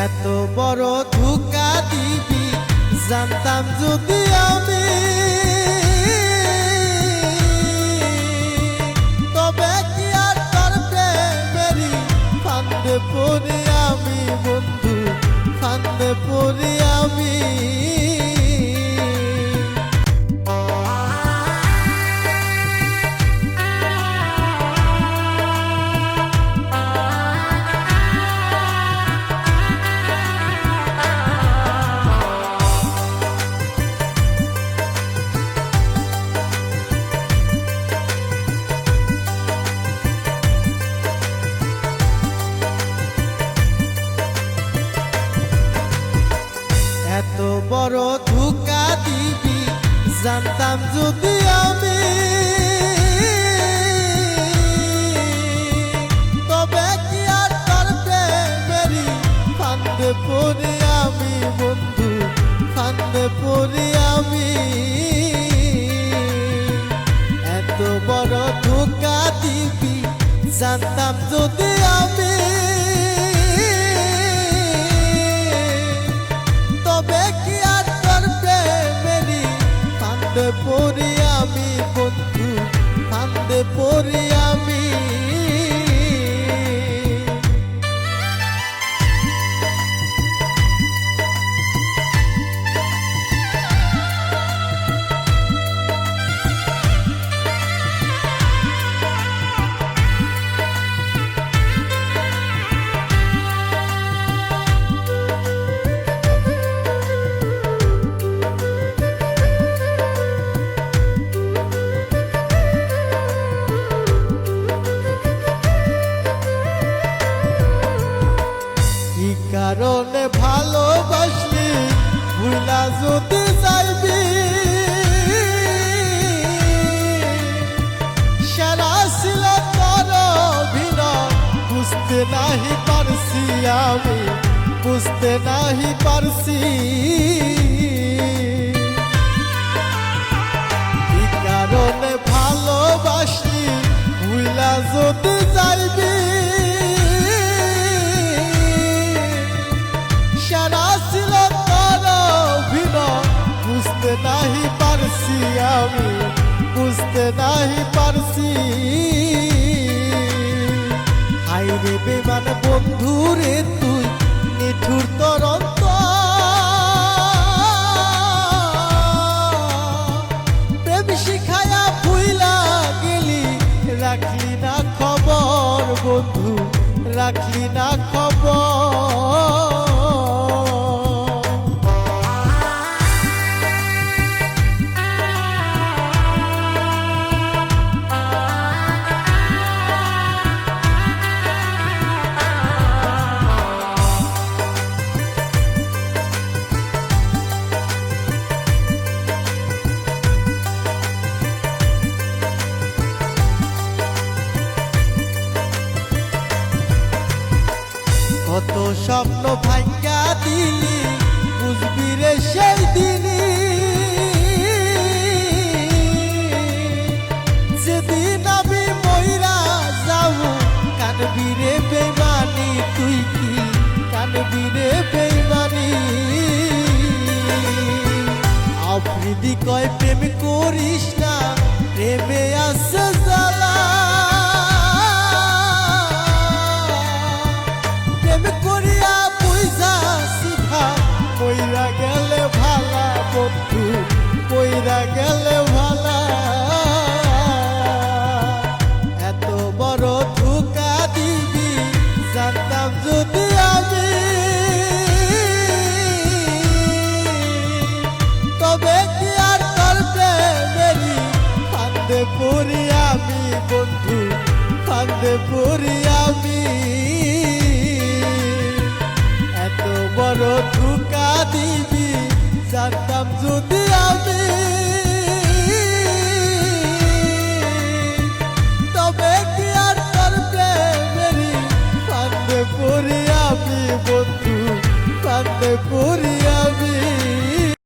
এত বড় ধোঁকা দিবি জানতাম যদি আমি, তবে কি আর তোর প্রেমেরই ফান্দে পড়ি আমি বন্ধু, ফান্দে পড়ি আমি। এত বড় ধোঁকা দিবি জানতাম যদি আমি, তবে কি আর তোর প্রেমেরই ফান্দে পড়ি আমি বন্ধু, ফান্দে পড়ি আমি। এত বড় ধোঁকা দিবি জানতাম যদি আমি, তবে কি আর তোর প্রেমেরই ফান্দে পড়ি আমি বন্ধু, ফান্দে পড়ি আমি। কারণে ভালোবাসলি ভুলা যদি যাইবি, সেরা ছিল তোর অভিনয় বুঝতে নাহি পারছি আমি, বুঝতে নাহি পারছি। কি কারণে ভালোবাসলি ভুলা যদি যাইবি, বুঝতে নাহি পারছি আমি, বুঝতে নাহি পারছি। হাইরে বেমান বন্ধু রে তুই নিঠুর তোর প্রেম শিখায়া ভুইলা গেলি, রাখলি না খবর বন্ধু, রাখলি না খবর। কত স্বপ্ন ভাঙ্গা দিলি বুঝবি রে সেই দিনই, যেদিন আমি মইরা যাও কানবি রে বেইমানি, তুই কি কানবি রে বেইমানি। আফ্রিদি কয় প্রেম করিস না, প্রেমে আছে জ্বালা, করিয়া বুঝা সিধা কইরা গেলে ভালা বন্ধু, কইরা গেলে ভালা। এত বড় ধোঁকা দিবি জানতাম যদি আমি, তবে কি আর তোর প্রেমেরই ফান্দে পড়ি আমি বন্ধু, ফান্দে পড়ি আমি। বড় ধোঁকা দিবি জানতাম যদি আমি।